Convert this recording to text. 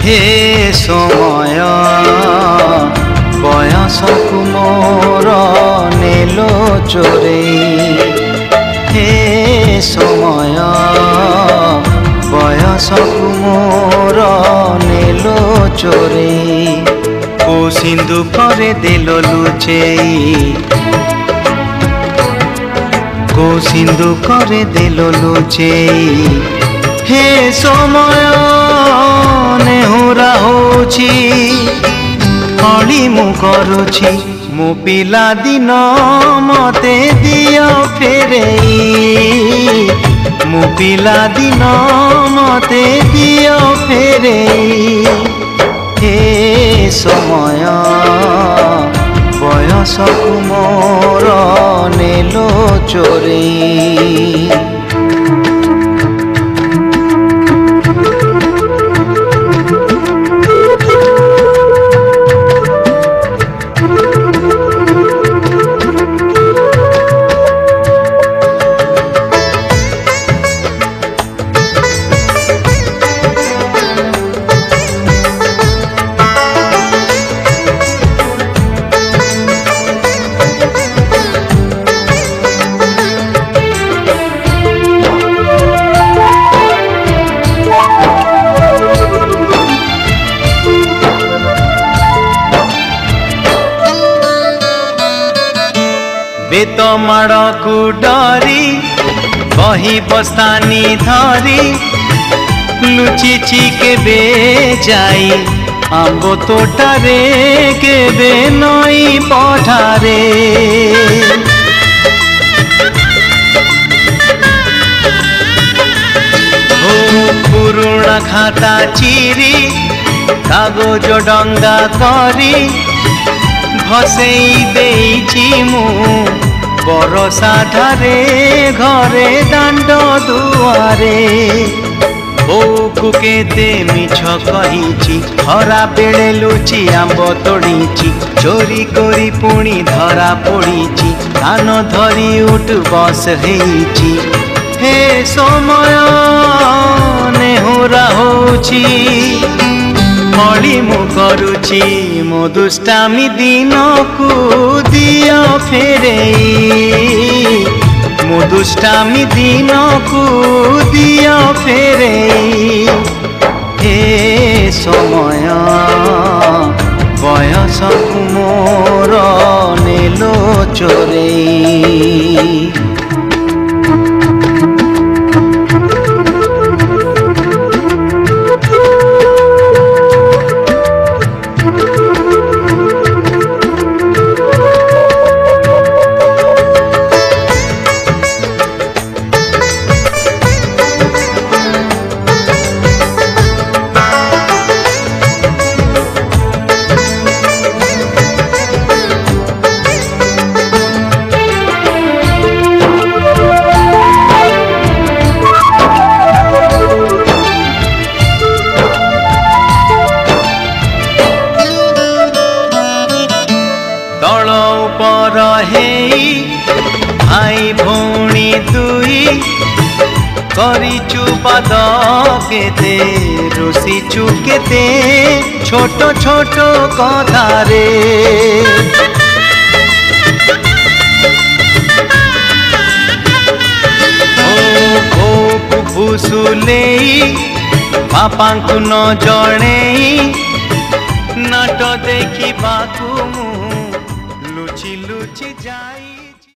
हे समय बयसकु मोर नेलो चोरे हे समय बयसकु मोर नेलो चोरे को सिंधु करे देल लुचेई को सिंधु करे देल लुचेई हे समय नेहुरा होची हली मु करुछि मो पिला दिन मते दियो फेरेई मो पिला दिन मते दियो फेरेई हे समय बयसकु मोर नेलो चोरेई बेत माड़ को डरी बही बस्तानी धरी लुचिची केबे जाई आंबो तोटारे केबे नई पठारे ओ पुरुणा खाता चिरी कागज डंगा करी भसेई देइछि मु बरसा धारे घरे दांड दुआरे बोकु केते मिछ कहिछि हरा बेले लुचि आंब तोड़ीछि चोरी करी पुणी धरा पड़ीछि कान धरी उठ बस हेइछि हे समय नेहुरा होछि हली मु करुछि मो दुष्टामी दिन को दियो फेरेई मो दुष्टामी दिन को दियो फेरेई हे समय बयसकु मोर नेलो चोरेई भाई भौणी दुई करिचु पाद केते रोसिचु केते छोट छोट कथारे ओ भूसुलेई बापा को न जणेई नाट देखी बाकू लुचि लुचि जाई।